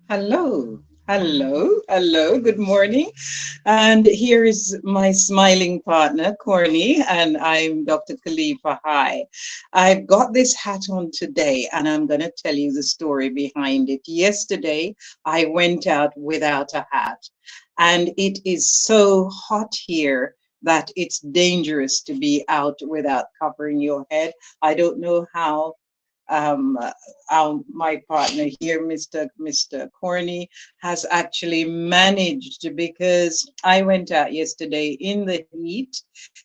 Hello. Hello. Good morning. And here is my smiling partner, Corny, and I'm DrKalIfa. Hi. I've got this hat on today, and I'm going to tell you the story behind it. Yesterday, I went out without a hat, and it is so hot here that it's dangerous to be out without covering your head. I don't know how um, my partner here, Mr. Corney, has actually managed because I went out yesterday in the heat.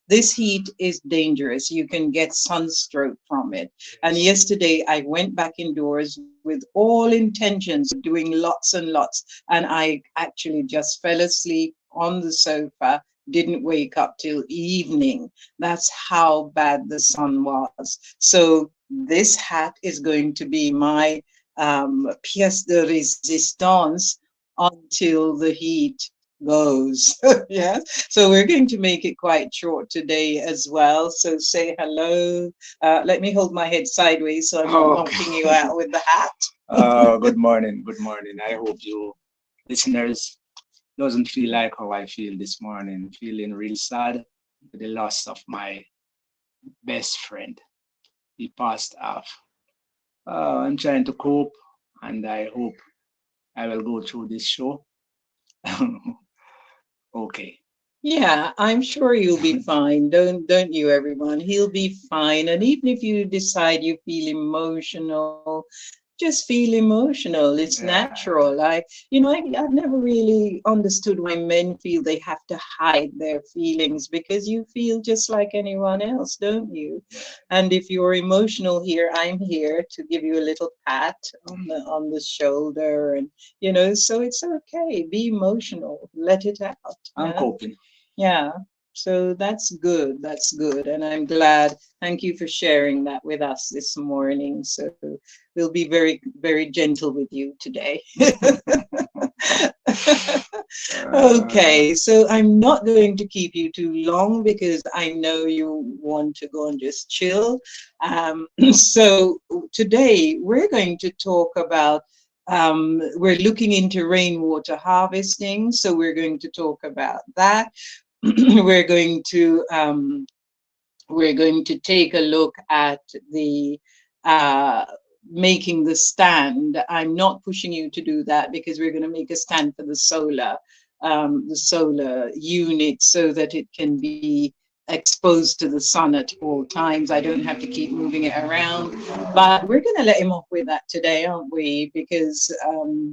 This heat is dangerous. You can get sunstroke from it. And yesterday I went back indoors with all intentions of doing lots and lots. And I actually just fell asleep on the sofa, didn't wake up till evening. That's how bad the sun was. So this hat is going to be my pièce de résistance until the heat goes. Yeah. So we're going to make it quite short today as well. So say hello. Let me hold my head sideways so I'm not knocking you out with the hat. Good morning. Good morning. I hope you listeners doesn't feel like how I feel this morning. Feeling real sad for the loss of my best friend. He passed off. I'm trying to cope, and I hope I will go through this show. Okay. Yeah, I'm sure you'll be fine. Don't you, everyone? He'll be fine. And even if you decide you feel emotional, just feel emotional. It's Yeah. natural. I've never really understood why men feel they have to hide their feelings because you feel just like anyone else, don't you? And if you're emotional here, I'm here to give you a little pat on the shoulder, and so it's okay. Be emotional. Let it out. I'm Yeah. coping. Yeah. So that's good. That's good. And I'm glad. Thank you for sharing that with us this morning. So we'll be very, very gentle with you today. Okay. So I'm not going to keep you too long because I know you want to go and just chill. So today we're going to talk about we're looking into rainwater harvesting. So we're going to talk about that. we're going to um, we're going to take a look at the uh, making the stand. I'm not pushing you to do that because we're going to make a stand for the solar unit so that it can be exposed to the sun at all times. I don't have to keep moving it around. But we're going to let him off with that today, aren't we? Because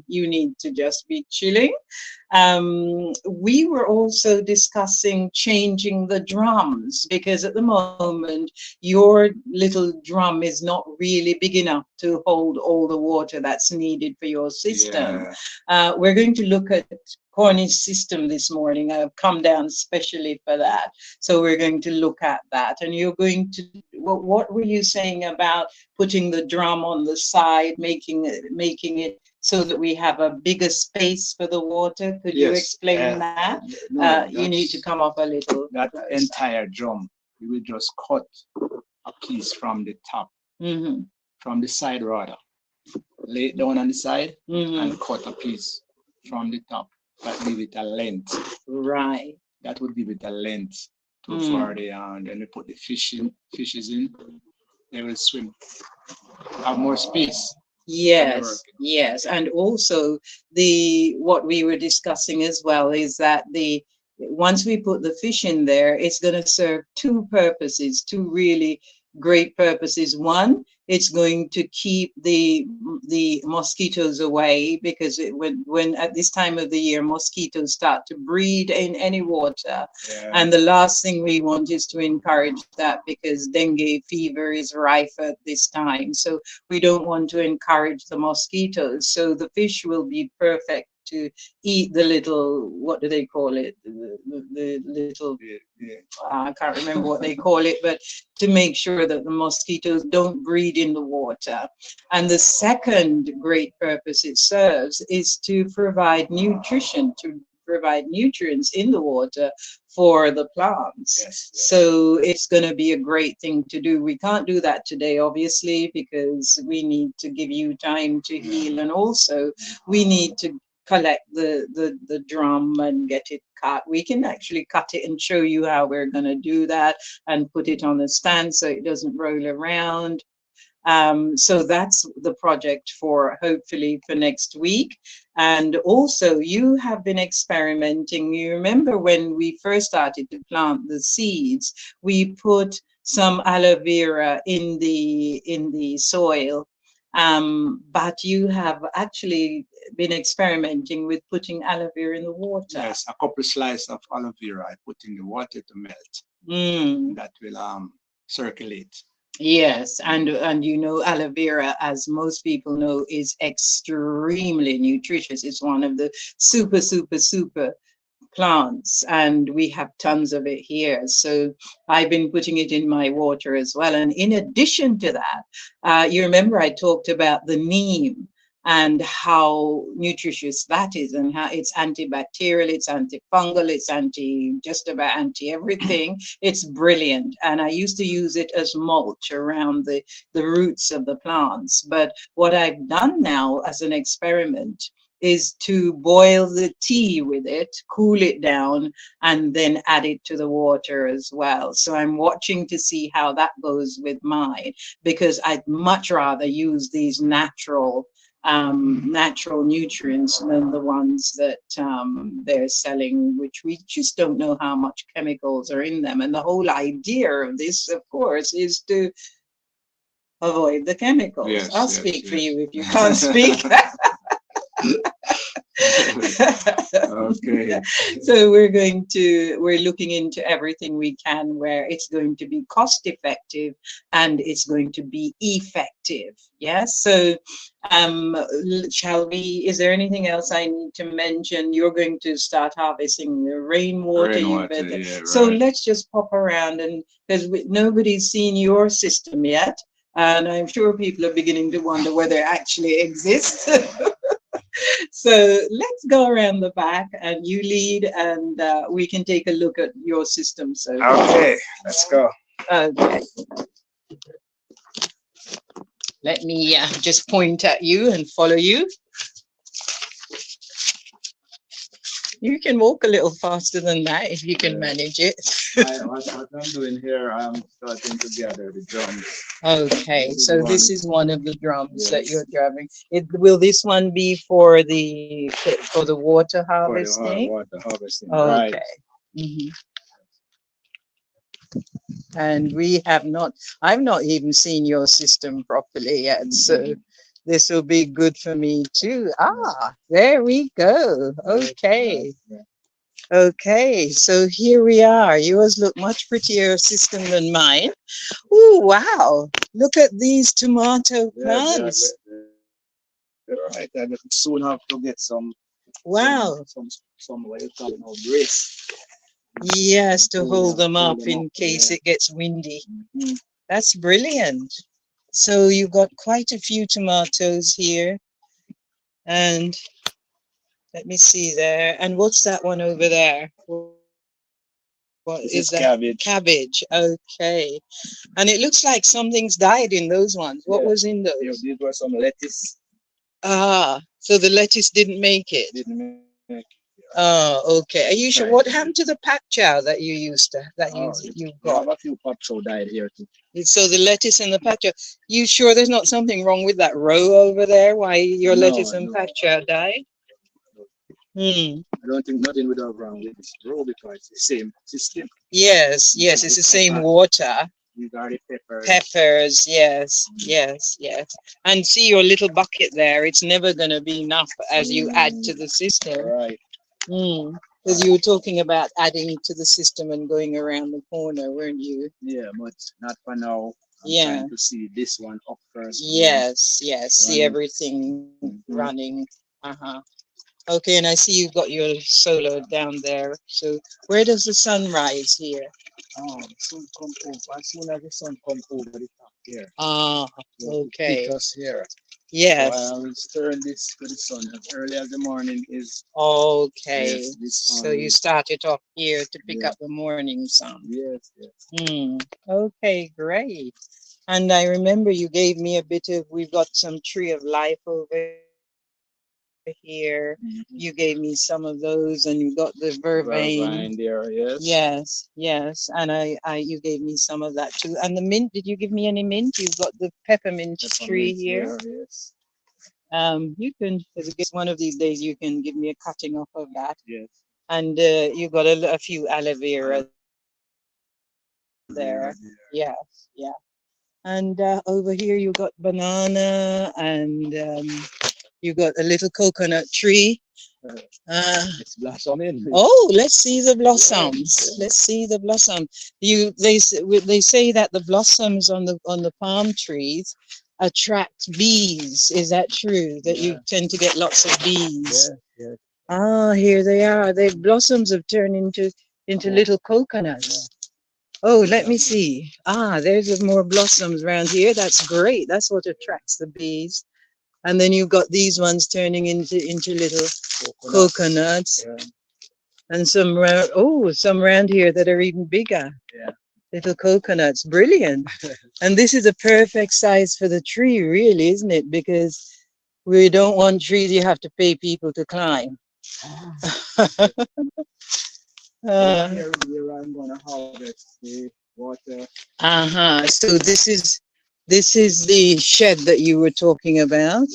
you need to just be chilling. We were also discussing changing the drums because at the moment your little drum is not really big enough to hold all the water that's needed for your system. Yeah. We're going to look at Corny's system this morning. I've come down specially for that. So we're going to look at that. And you're going to, what were you saying about putting the drum on the side, making it so that we have a bigger space for the water? Could you Yes. explain that? No, You need to come up a little. that closer. entire drum. You will just cut a piece from the top, Mm-hmm. from the side rather. Lay it down on the side Mm-hmm. and cut a piece from the top. That give it a length. Right. That would give it a length to Mm. for the then we put the fishes in. They will swim. Have more space. Yes, yes. And also the what we were discussing as well is that the once we put the fish in there, it's going to serve two purposes, two really great purposes. One, it's going to keep the mosquitoes away because when at this time of the year mosquitoes start to breed in any water, Yeah. and the last thing we want is to encourage that because dengue fever is rife at this time. So we don't want to encourage the mosquitoes. So the fish will be perfect to eat the little, what do they call it? The little, I can't remember what they call it, but to make sure that the mosquitoes don't breed in the water. And the second great purpose it serves is to provide nutrition provide nutrients in the water for the plants. Yes, yes. So it's going to be a great thing to do. We can't do that today, obviously, because we need to give you time to heal, and also we need to collect the drum and get it cut. We can actually cut it and show you how we're going to do that and put it on the stand so it doesn't roll around. So that's the project for hopefully for next week. And also you have been experimenting. You remember when we first started to plant the seeds, we put some aloe vera in the soil. But you have actually been experimenting with putting aloe vera in the water. Yes, a couple slices of aloe vera I put in the water to melt. That will circulate. Yes, and you know, aloe vera, as most people know, is extremely nutritious. It's one of the super plants, and we have tons of it here. So I've been putting it in my water as well. And in addition to that, you remember I talked about the neem and how nutritious that is, and how it's antibacterial, it's antifungal, it's just about anti everything. It's brilliant. And I used to use it as mulch around the roots of the plants. But what I've done now as an experiment is to boil the tea with it, cool it down, and then add it to the water as well. So I'm watching to see how that goes with mine, because I'd much rather use these natural nutrients than the ones that they're selling, which we just don't know how much chemicals are in them. And the whole idea of this, of course, is to avoid the chemicals. Yes, I'll yes, speak for yes. you if you can't speak. Okay. So we're looking into everything we can where it's going to be cost effective and it's going to be effective. Yes. So is there anything else I need to mention? You're going to start harvesting the rainwater. Yeah, So right. let's just pop around, and because nobody's seen your system yet. And I'm sure people are beginning to wonder whether it actually exists. So let's go around the back and you lead, and we can take a look at your system. So Okay, let's go. okay, let me just point at you and follow you. You can walk a little faster than that if you can manage it. What I'm doing here, I'm starting to gather the drums. Okay, so this is one of the drums that you're driving. Will this one be for the water harvesting? Water harvesting, Okay. right. Mhm. And I've not even seen your system properly yet. So this will be good for me too. There we go. Okay. Okay, so here we are. Yours look much prettier system than mine. Oh, wow. Look at these tomato plants. Right, I will soon have to get some. Wow. Some what you call it now, brace. Yes, to hold them up in case it gets windy. That's brilliant. So you've got quite a few tomatoes here. And let me see there. And what's that one over there? What is that? Cabbage. Cabbage. Okay. And it looks like something's died in those ones. What was in those? These were some lettuce. So the lettuce didn't make it. Oh, okay. Are you sure? What happened to the pak chow that you used to you got? A few pak chow died here too. So the lettuce and the pak chow. You sure there's not something wrong with that row over there? Why your lettuce and pak chow died? I don't think nothing would have wrong with this row because it's the same system. Yes, it's the same water. You got it, Peppers, yes. And see your little bucket there. It's never going to be enough as you add to the system. Right. Because you were talking about adding to the system and going around the corner, weren't you? Yeah, but not for now. I'm trying to see this one up first. Yes. See everything running. Okay, and I see you've got your solar down there. So where does the sun rise here? The sun come over. As soon as the sun comes over the top here. Okay. It us here. So Yes. I will stir this to the sun as early as the morning is. Okay. Yes, this So you start it off here to pick yeah. up the morning sun. Yes, yes. Hmm. Okay, great. And I remember you gave me a bit of, we've got some tree of life over here. You gave me some of those, and you got the vervain. Vervine there, yes. Yes, yes. And you gave me some of that too. And the mint, did you give me any mint? You've got the peppermint tree Peppermint here. there, yes. You can, I guess one of these days you can give me a cutting off of that. Yes. And you got a few aloe vera Aloe there. Yes, yeah. vera there. And over here you got banana, and you got a little coconut tree. Uh, Uh, it's blossoming. oh, let's see the Yeah, blossoms. yeah. Let's see the blossom. They say that the blossoms on the palm trees attract bees. Is that true? That you Yeah, tend to get lots of bees? yeah, yeah. Ah, here they are. The blossoms have turned into Oh, little yeah. coconuts. Oh, let me Exactly. see. Ah, there's more blossoms around here. That's great. That's what attracts the bees. And then you've got these ones turning into little Coconut. coconuts, Yeah, and some round here that are even bigger. yeah. Little coconuts. Brilliant. And this is a perfect size for the tree, really, isn't it? Because we don't want trees you have to pay people to climb. Ah, uh, so here is where I'm gonna harvest the water. uh-huh. So this is the shed that you were talking about.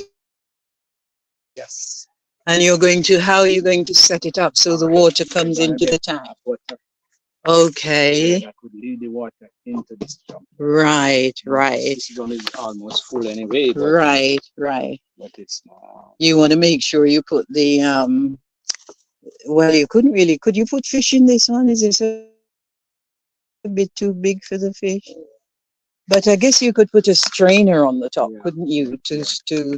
Yes. And how are you going to set it up so All the right. water We're comes gonna into get the tank? a butter Okay. that could lead the water into this drum. Right, right, This one is almost full anyway, right, right. but it's not. You want to make sure you put the well, you couldn't really, could you put fish in this one? Is this a bit too big for the fish? But I guess you could put a strainer on the top, couldn't you, Yeah, to yeah, yeah.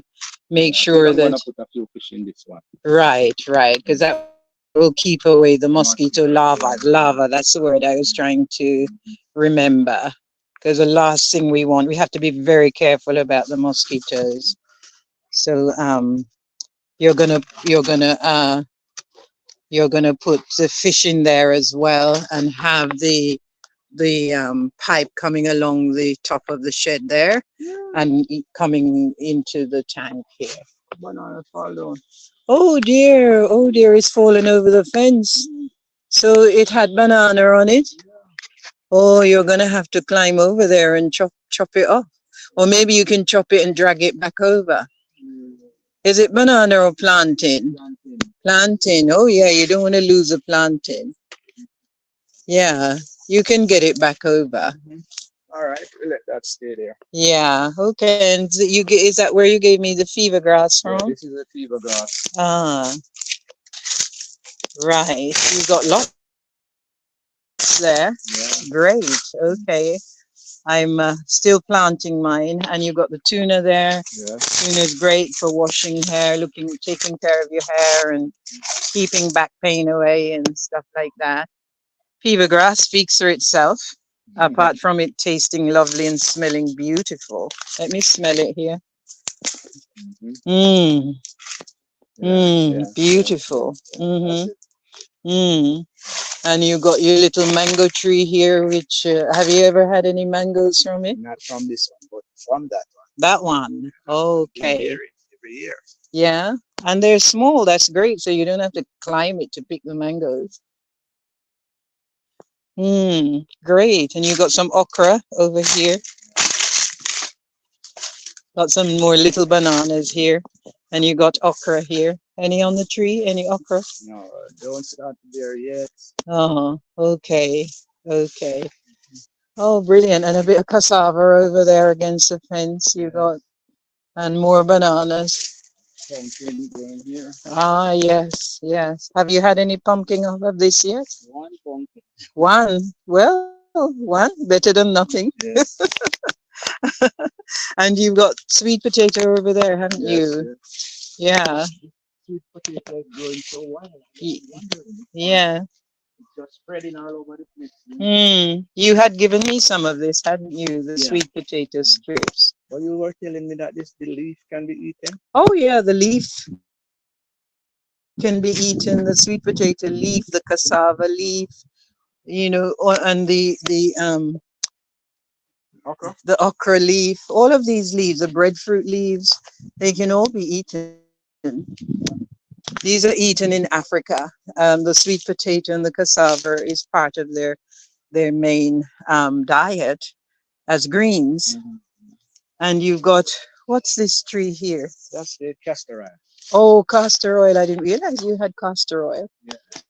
make sure Yeah, I think that I'm gonna put a few fish in this one. right, right, because that will keep away the mosquito larva. Mosquito. Lava, Yeah. that's the word I was trying to remember. Because the last thing we want, we have to be very careful about the mosquitoes. So you're gonna you're gonna put the fish in there as well, and have the pipe coming along the top of the shed there, Yeah. and coming into the tank here. Banana fall down. Oh dear, it's fallen over the fence. So it had banana on it. Oh, you're gonna have to climb over there and chop it off. Or maybe you can chop it and drag it back over. Mm, Is it banana or plantain? plantain. Plantain. Oh yeah, you don't want to lose a plantain. Yeah, you can get it back over. Mhm. All right, we'll let that stay there. Yeah, okay. And is that where you gave me the fever grass Yeah, from? this is a fever grass. Ah, right. You got lots there. Great. Yeah, Okay. I'm still planting mine, and you've got the tuna there. yeah. Tuna's great for washing hair, taking care of your hair, and keeping back pain away and stuff like that. Fever grass speaks for itself, apart from it tasting lovely and smelling beautiful. Let me smell it here. Mhm. Mmm, Yeah, yeah, yeah, yeah, beautiful. yeah. That's Mm-hmm. it. Mm. And you got your little mango tree here, which have you ever had any mangoes from it? Not from this one, but from that one. That one. We Okay. hear it every year. Yeah. And they're small. That's great. So you don't have to climb it to pick the mangoes. Great. And you got some okra over here. Got some more little bananas here. And you got okra here. Any on the tree? Any okra? No, don't start there yet. Oh, okay. Okay. Oh, brilliant. And a bit of cassava over there against the fence. You Yeah, got, and more bananas. pumpkin going here. Ah, yes, yes. Have you had any pumpkin of this yet? One pumpkin. One. Well, one. Better than nothing. Yes, And you've got sweet potato over there, haven't yes, you? yes. Yeah. Sweet potato is growing so wild. I was Y- wondering if Yeah. it's just spreading all over the place. You had given me some of this, hadn't you? The Yeah. sweet potato strips. Well, you were telling me that the leaf can be eaten. Oh yeah, the leaf can be eaten, the sweet potato leaf, the cassava leaf, and the Okay. okra leaf, all of these leaves, the breadfruit leaves, they can all be eaten. These are eaten in Africa. The sweet potato and the cassava is part of their main diet as greens. Mhm. And you've got, what's this tree here? That's the castor oil. Oh, castor oil. I didn't realize you had castor oil. Yeah, castor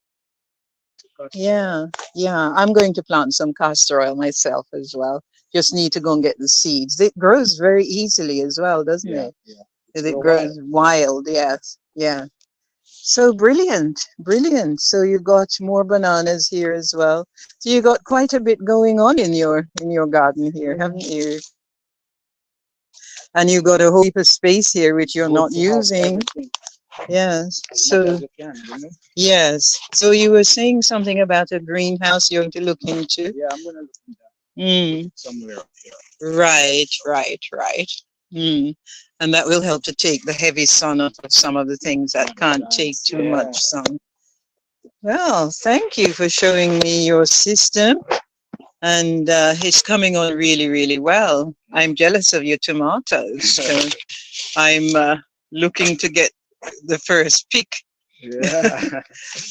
oil. Yeah, yeah. I'm going to plant some castor oil myself as well. Just need to go and get the seeds. It grows very easily as well, doesn't Yeah, it? yeah. It's It grow wild. grows wild, yes. Yeah. So brilliant, brilliant. So you've got more bananas here as well. So you got quite a bit going on in your garden here, Yeah, haven't you? And you've got a whole heap of space here which you're not it's using. good to have everything Yes. as much So as you can. yes. So you were saying something about a greenhouse you're going to look into. Yeah, I'm gonna look into that. Put Mm, it somewhere up here. right, right, right. Mm. And that will help to take the heavy sun off of some of the things that can't take Plants. too Yeah. much sun. Well, thank you for showing me your system, and it's coming on really, really well. I'm jealous of your tomatoes. So I'm looking to get the first pick. Yeah.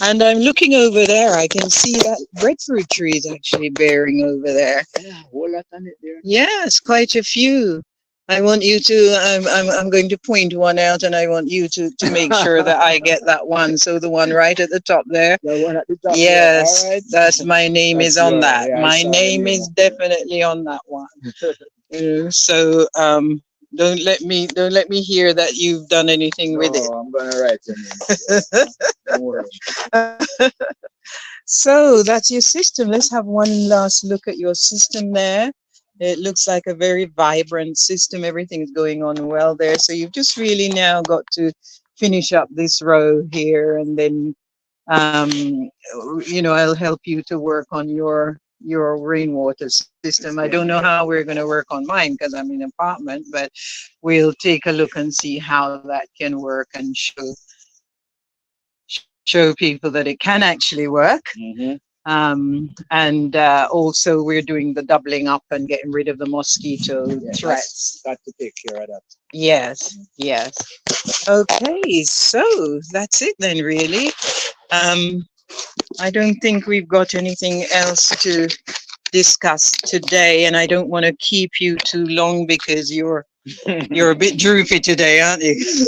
And I'm looking over there. I can see that breadfruit tree is actually bearing over there. Yeah, whole lot on it there. Yes, quite a few. I want you to, I'm going to point one out and I want you to make sure that I get that one. So the one right at the top there. The one at the top there. All Yes, right. that's my name is That's on your. that. Yeah, I My saw your name name is up there. definitely on that one. So don't let me hear that you've done anything with No, I'm gonna write your name up there. Don't worry. it. So that's your system. Let's have one last look at your system there. It looks like a very vibrant system. Everything's going on well there. So you've just really now got to finish up this row here, and then I'll help you to work on your rainwater system. I don't know how we're going to work on mine because I'm in an apartment, but we'll take a look and see how that can work and show people that it can actually work. Mm-hmm. And also we're doing the doubling up and getting rid of the mosquito Yeah, threats. got to take care of that. Yes, yes. Okay, so that's it then, really. Um, I don't think we've got anything else to discuss today, and I don't want to keep you too long because you're a bit droopy today, aren't you?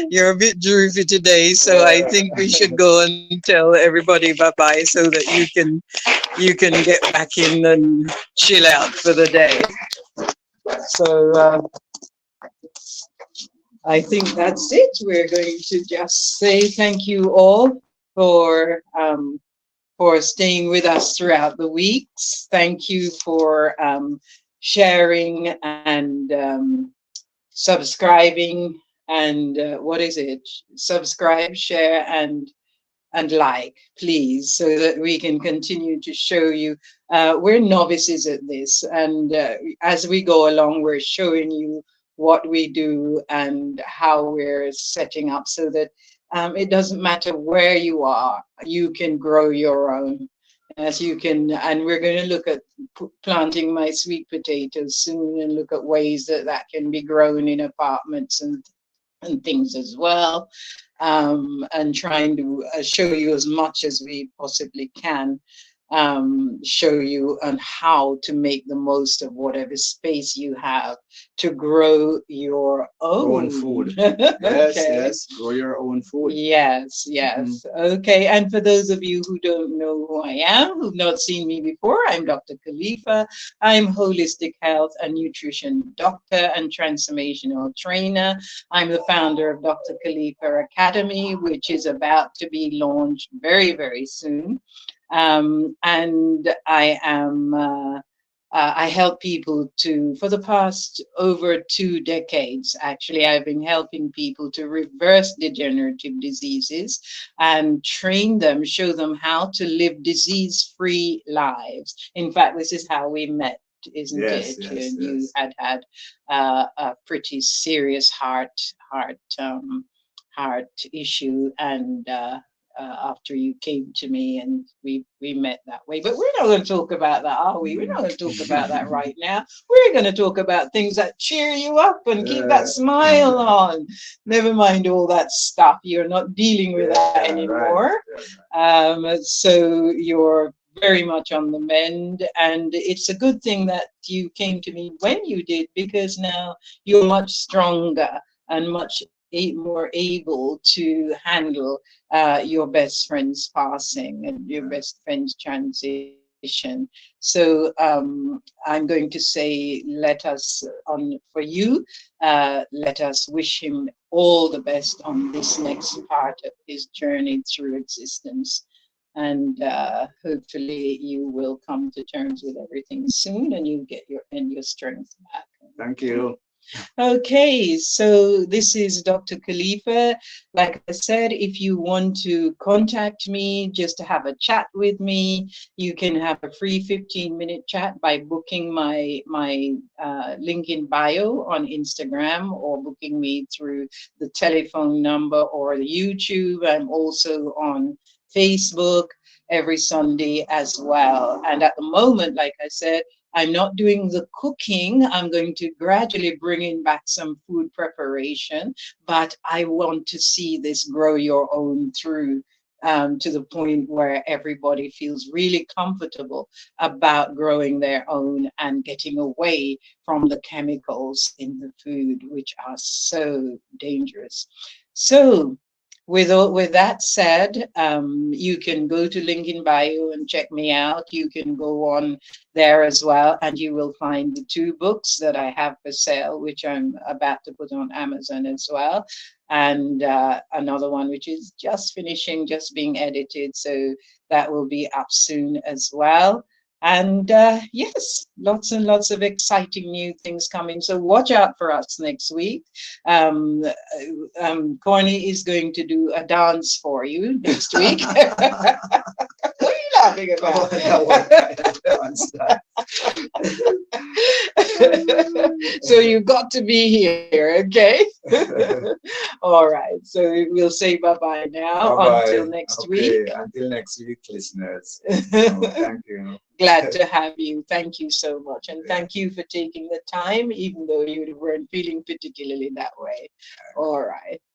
You're a bit droopy today, so I think we should go and tell everybody bye bye so that you can get back in and chill out for the day. So I think that's it. We're going to just say thank you all for staying with us throughout the weeks. Thank you for sharing and subscribing and what is it? Subscribe, share, and like, please, so that we can continue to show you. We're novices at this, and as we go along, we're showing you what we do and how we're setting up so that it doesn't matter where you are, you can grow your own. As you can, and we're going to look at planting my sweet potatoes soon and look at ways that that can be grown in apartments and things as well, and trying to show you as much as we possibly can, show you on how to make the most of whatever space you have to grow your Own own food. okay. Yes, yes. Grow your own food. Yes, yes. Okay. And for those of you who don't know who I am, who've not seen me before, I'm Dr. Khalifa. I'm holistic health and nutrition doctor and transformational trainer. I'm the founder of Dr. Khalifa Academy, which is about to be launched very, very soon. And I help people for the past over 2 decades, actually, I've been helping people to reverse degenerative diseases and train them, show them how to live disease-free lives. In fact, this is how we met. isn't Yes, it? yes, You yes. had a pretty serious heart issue, and after you came to me, and we met that way. But we're not going to talk about that, are we? We're not going to talk about that Mm. right now. We're going to talk about things that cheer you up and keep that Yeah. smile on. Never mind all that stuff. You're not dealing with that Yeah, right. anymore. Yeah, So you're very much on the mend, and it's a good thing that you came to me when you did, because now you're much stronger and much more able to handle your best friend's passing and your right. best friend's transition. So I'm going to say, let us on for you. Let us wish him all the best on this next part of his journey through existence. And hopefully you will come to terms with everything soon, and you get your strength back. Thank Okay. you. Okay, so this is Dr. Khalifa. Like I said, if you want to contact me just to have a chat with me, you can have a free 15-minute chat by booking my link in bio on Instagram, or booking me through the telephone number or the YouTube. I'm also on Facebook every Sunday as well. And at the moment, like I said, I'm not doing the cooking. I'm going to gradually bring in back some food preparation, but I want to see this grow your own through, to the point where everybody feels really comfortable about growing their own and getting away from the chemicals in the food, which are so dangerous. So, with that said, you can go to link in bio and check me out. You can go on there as well, and you will find the two books that I have for sale, which I'm about to put on Amazon as well, and another one which is just finishing, just being edited, so that will be up soon as well. And yes, lots and lots of exciting new things coming. So watch out for us next week. Um, Corny is going to do a dance for you next week. What are you laughing Come on, about? that one kind of dance. So you've got to be here, okay? All right. So we'll say bye-bye now Bye until bye. next week. Okay, until next week, listeners. Oh, thank you. Glad to have you. Thank you so much. And thank you for taking the time, even though you weren't feeling particularly that way. All right.